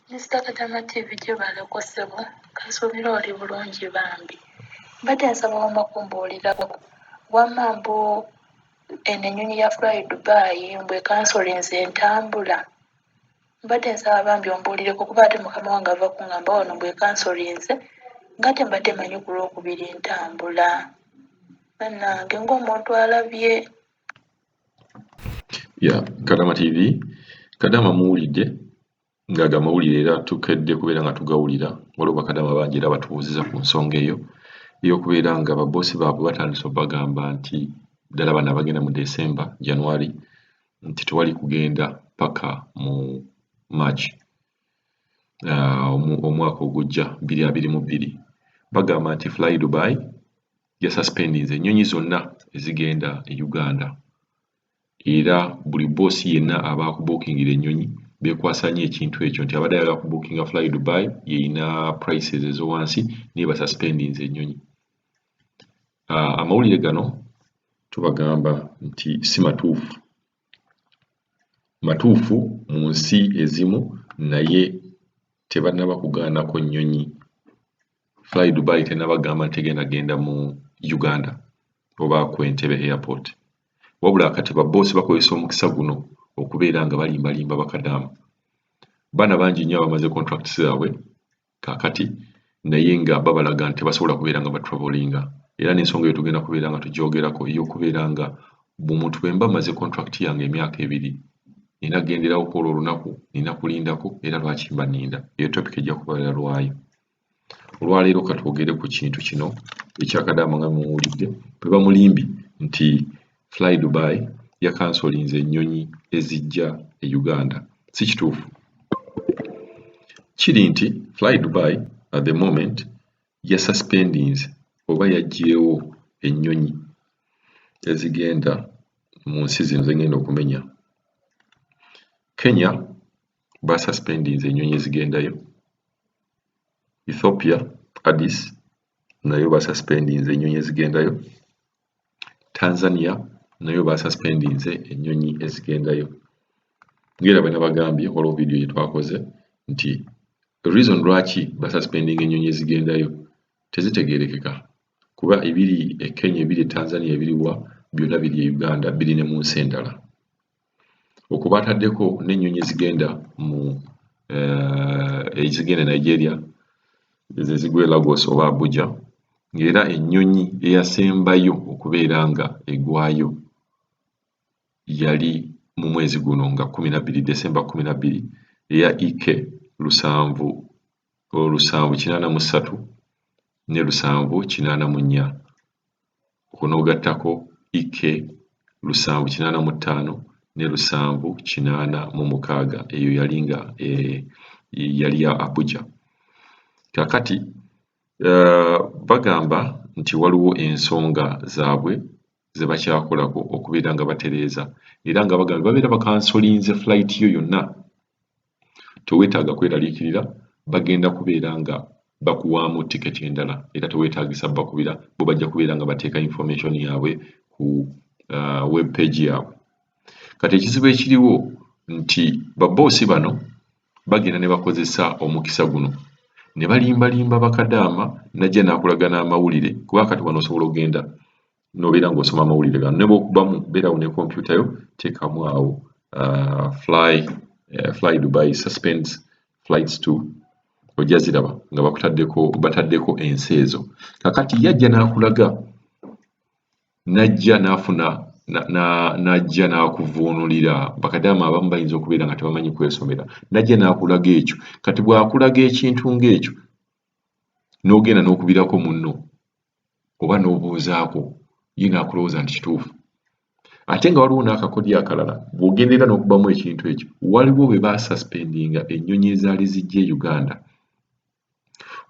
Mr. Katama TV gye balekosebo kansubira oli bulungi bambi mbadde nsaba wamma kumbuulirako wamma mbu eno ennyonyi ya Fly Dubai mbwe kansolinze entambula mbadde nsaba bambi ombuulireko kuba ate mukama wange ava kuŋŋamba wano mbwe kansolinze nga tembadde manyi ku lwokubiri ntambula bannange ng'omuntu alabye. Katama TV Kadama muwulidde ng'amawulire era tukedde kubeera nga tugawulira waliwo bakadama bangi era batubuuziza ku nsonga eyo ey'okubeera nga baboosi baabwe batandise obagamba nti ddala bano abagenda mu December January nti tewali kugenda paka mu March omwaka ogujja 2022 bagamba nti Fly Dubai yasuspendinze ennyonyi zonna ezigenda e Uganda era buli boosi yenna aba akubuukingira ennyonyi beekwasa nnyo ekintu ekyo nti abadde ayagala kubuukinga Fly Dubai yeyina prices ez'owansi naye basuspendinze ennyonyi. Amawulire gano tubagamba nti si matuufu mu nsi ezimu naye tebannaba kugaanako nnyonyi Fly Dubai tennabagamba nti tegenda genda mu Uganda oba ku Entebbe airport wabula kati baboosi bakozesa omukisa guno okubeera nga balimbalimba bakadaama baana bangi nnyo abamaze contract zaabwe kaakati naye nga babalaga nti tebasobola kubeera nga batravelinga era n'ensonga eyo tugenda kubeera nga tugyogerako ey'okubeera nga omuntu bwe mba maze contract yange emyaka 2 nina kugenderawo olwo olunaku nina kulindako era lwaki mba nninda eyo topic ejja kubeera lwayo. Olwaleero katwogere ku kintu kino ekyakadaama nga muwulidde bwe bamulimbi nti Fly Dubai yakansolinze ennyonyi ezijja e Uganda si kituufu kiri nti Fly Dubai at the moment yasuspendinze oba yaggyeewo ennyonyi ezigenda mu nsi zino zigenda okumenya Kenya basuspendinze ennyonyi ezigendayo Ethiopia Addis nayo basuspendinze ennyonyi ezigendayo Tanzania nayo basuspendinze ennyonyi ezigendayo ngera bwe nabagambye waliwo vidiyo gye twakoze nti reason lwaki basuspendinga ennyonyi ezigendayo tezitegeerekeka kuba ebiri e Kenya ebiri e Tanzania ebiriwa byonna biri e Uganda biri ne mu nsi endala okuba ataddeko n'ennyonyi ezigenda mu ezigenda Nigeria ezigwa e Lagos oba Abuja ng'era ennyonyi eyasembayo okubeera nga egwayo yali mu mwezi guno nga 12 December 12 eya Ike 783 ne 784 okunoogattako Ike 785 ne 786 eyo yali nga yali ya Abuja kakati bagamba nti waliwo ensonga zaabwe ze bakyakolako okubeera nga batereeza era nga bagamba babeera bakansolinze flight yo yonna teweetaaga kweraliikirira bagenda kubeera nga bakuwaamu tiketi endala era teweetaagisa bakubira bo bajja kubeera nga bateeka information yaabwe ku web page yaabwe kati ekizibu ekiriwo nti baboosi bano bagenda ne bakozesa omukisa guno ne balimbalimba bakadaama najja n'akulaga n'amawulire kuba kati wano osobola ogenda n'obeera ng'osoma amawulire gano ne bw'okubamu beerawo ne kompyuta yo teekamu awo Fly Dubai suspends flights to ojja ziraba nga bataddeko ensi ezo kakati yajja n'akulaga najja n'afuna najja n'akuvuunulira bakadaama abamu bayinza okubeera nga tebamanyi kwesomera najja n'akulaga ekyo kati bw'akulaga ekintu ng'ekyo n'ogenda n'okubirako munno oba n'obuuzaako ye n'akulowooza nti kituufu ate nga waliwo n'akakodyo akalala bw'ogendera n'okubamu ekintu ekyo waliwo bwe basuspendinga ennyonyi ezaali zijja e Uganda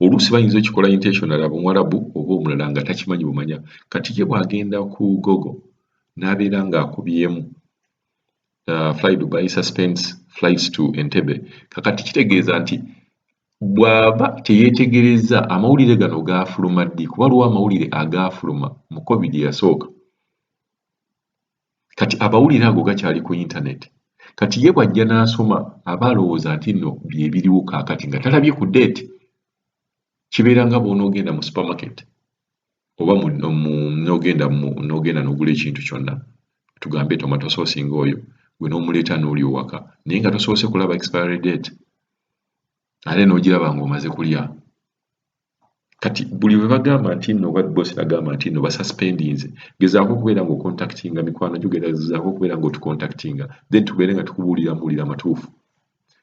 oluusi bayinza okikola intentional Abamwarabu oba omulala nga takimanyi bumanya kati ye bw'agenda ku Google n'abeera ng'akubyemu Fly Dubai suspends flights to Entebbe kakati kitegeeza nti bw'aba teyeetegereza amawulire gano gaafuluma ddi kuba waliwo amawulire agaafuluma mu COVID eyasooka kati amawulire ago gakyali ku internet kati ye bw'ajja n'asoma aba alowooza nti nno bye biriwo kaakati nga talabye ku date. Kibeera nga bw'onoogenda mu supermarket oba n'ogenda n'ogula ekintu kyonna, tugambe tomato sauce ng'oyo gwe n'omuleeta n'oli owaka naye nga tosoose kulaba expiry date ate n'ogiraba ng'omaze kulya. Kati buli bwe bagamba nti nno oba boss agamba nti nno basuspendinze, gezaako okubeera ng'ocontactinga mikwano gyo, gezaako okubeera ng'otucontactinga then tubeere nga tukubuulira matuufu.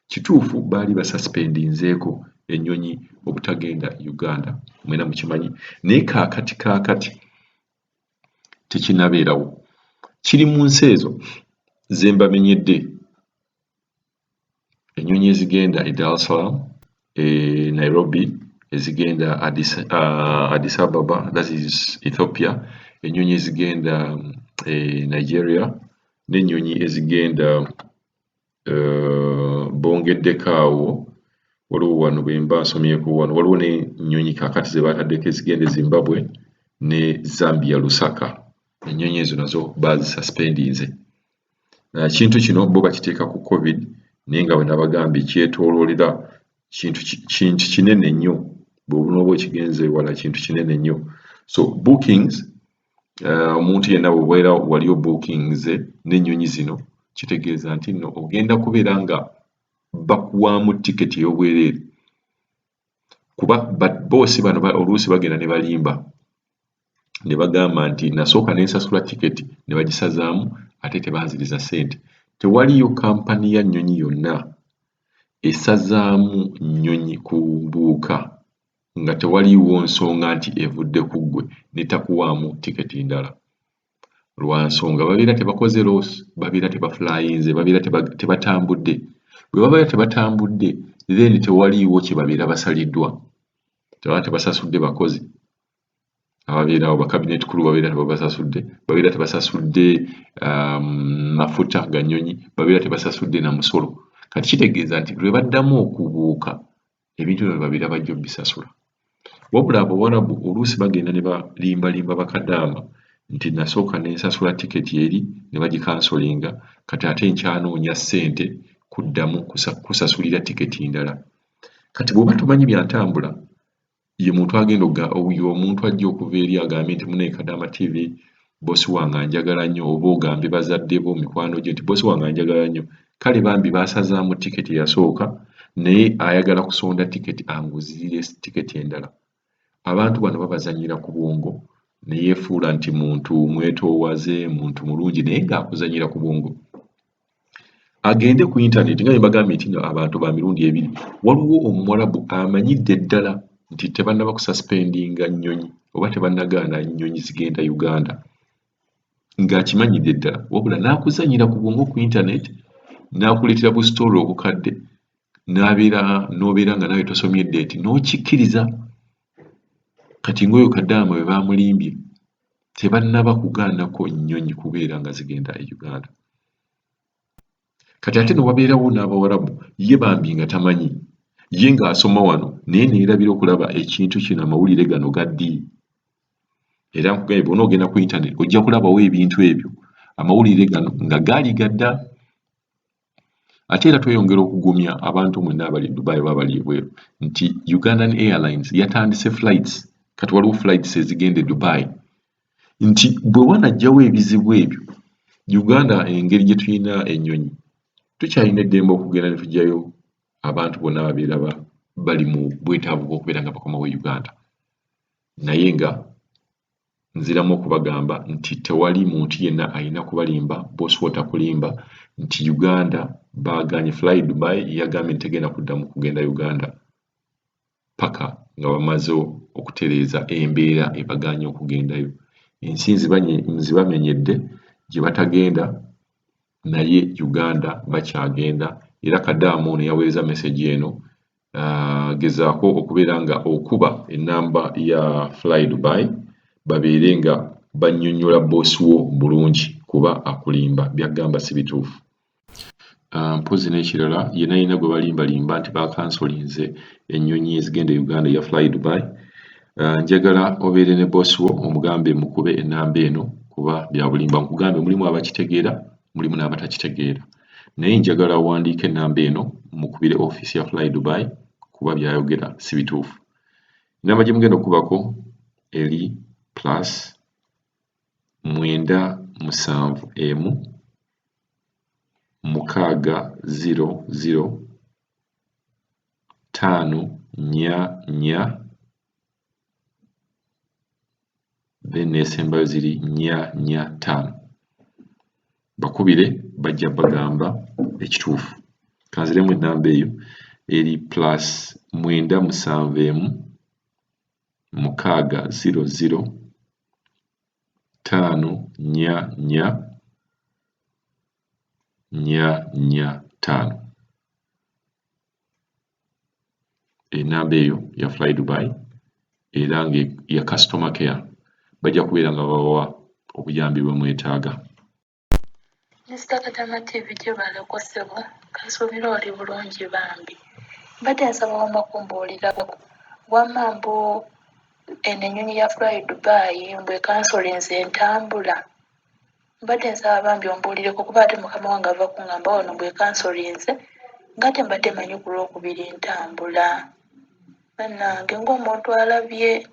Kituufu baali basuspendinzeeko ennyonyi obutagenda Uganda, mwena mukimanyi, naye kaakati tekinabeerawo. Kiri mu nsi ezo ze mbamenyedde, ennyonyi ezigenda e Dar es Salaam, Nairobi, ezigenda Addis Ababa, that is Ethiopia, ennyonyi ezigenda Nigeria, n'ennyonyi ezigenda bongeddeko awo. Waliwo wano bwe mba nsomyeko wano, waliwo n'ennyonyi kaakati ze baataddeko ezigenda e Zimbabwe ne Zambia, Lusaka. Ennyonyi ezo nazo baazisuspendinze. Kintu kino bo bakiteeka ku COVID naye nga bwe nabagambye kyetooloolera kintu kinene nnyo, bw'oba okigenze wala kintu kinene nnyo. So bookings, omuntu yenna bw'obeera waliyo bookings n'ennyonyi zino, kitegeeza nti nno ogenda kubeera nga bakuwaamu tiketi ey'obwereere, kuba boosi bano oluusi bagenda ne balimba ne bagamba nti nasooka ne nsasula tiketi ne bagisazaamu ate tebanziriza ssente. Tewaliyo kampani ya nnyonyi yonna esazaamu nnyonyi ku mbuuka nga tewaliwo nsonga nti evudde ku ggwe netakuwaamu tiketi ndala. Lwa nsonga babeera tebakoze loss, babeera tebaflyinze, babeera tebatambudde. Bwe babeera tebatambudde then tewaliiwo kye babeera basaliddwa, tebabeera tebasasudde bakozi ababeerawo, bakabinet crew babeera tebabasasudde, babeera tebasasudde mafuta ga nnyonyi, babeera tebasasudde na musolo. Kati kitegeeza nti lwe baddamu okubuuka ebintu bino babeera bajja obbisasula. Wabula Abawarabu oluusi bagenda ne balimbalimba bakadaama nti nasooka ne nsasula tiketi eri ne bagikansolinga, kati ate nkyanoonya ssente kuddamu kusasulira tiketi ndala. Kati bw'oba tomanyi byantambula, ye muntu agenda oyo omuntu ajja okuva eri agambe nti muno Kadaama TV boosi wange anjagala nnyo, oba ogambe bazadde bo mikwano gye nti boosi wange anjagala nnyo, kale bambi baasazaamu tiketi eyasooka naye ayagala kusonda tiketi anguzirire tiketi endala. Abantu bano babazanyira ku bwongo ne yeefuula nti muntu mwetoowaze, muntu mulungi, naye ng'akuzanyira ku bwongo. Agende ku internet nga bagambye nti abantu ba mirundi ebiri, waliwo Omwarabu amanyidde ddala nti tebannaba kususpendinga nnyonyi oba tebannagaana nnyonyi zigenda Uganda, ng'akimanyidde ddala, wabula n'akuzanyira ku bwongo ku internet n'akuleetera busitooli obukadde n'obeera nga nawe tosomye ddeeti n'okikkiriza. Kati ng'oyo Kadaama bwe baamulimbye tebannaba kugaanako nnyonyi kubeera nga zigenda e Uganda. Kati ate wabeerawo n'Abawarabu ye bambi nga tamanyi, ye ng'asoma wano naye neerabira okulaba ekintu kino, amawulire gano gaddi. Era nkugambye bw'onoogenda ku internet ojja kulabawo ebintu ebyo, amawulire gano nga gaali gadda. Ate era tweyongera okugumya abantu mwenna abali e Dubai oba abali ebweru nti Ugandan Airlines yatandise flights, kati waliwo flights ezigenda e Dubai, nti bwe wanajjawo ebizibu ebyo Uganda engeri gye tulina ennyonyi tukyalina eddembe okugenda ne tujjayo abantu bonna babeera bali mu bwetaavu bw'okubeera nga bakomawo e Uganda. Naye nga nziramu okubagamba nti tewali muntu yenna alina kubalimba, boosi wotakulimba nti Uganda baaganye. Fly Dubai yagambye nti tegenda kuddamu kugenda Uganda paka nga bamaze okutereeza embeera ebaganye okugendayo. Ensi nzibamenyedde gye batagenda, naye Uganda bakyagenda. Era Kadaama ono yaweereza message eno, gezaako okubeera nga okuba ennamba ya Fly Dubai babeere nga bannyonnyola boosi wo bulungi kuba akulimba, byagamba si bituufu. Mpozi n'ekirala yenna yina gwe balimbalimba nti bakansolinze ennyonyi ezigenda e Uganda ya Fly Dubai. Njagala obeere ne boosi wo omugambe mukube ennamba eno kuba bya bulimba. Nkugambe mulimu abakitegeera, mulimu n'abatakitegeera. naye njagala awandiika ennamba eno mukubire ofiisi ya Fly Dubai kuba byayogera si bituufu. Ennamba gye mugenda okubako eri +971 600 544 then n'esembayo ziri 445. Bakubire bajja bagamba ekituufu. Kanziremu ennamba eyo eri +971 600 544 445. Ennamba eyo ya Fly Dubai era nga ya customer care. Bajja kubeera nga babawa obuyambi bwe mwetaaga. Mr. Katama TV gye balekosebwa kansubira oli bulungi bambi. Mbadde nsaba wamma kumbuulirako wamma mbu eno ennyonyi ya Fly Dubai mbwe kansolinze entambula. Mbadde nsaba bambi ombuulireko kuba ate mukama wange ava kuŋŋamba wano mbwe kansolinze nga tembadde manyi ku Lwokubiri ntambula. Bannange ng'omuntu alabye.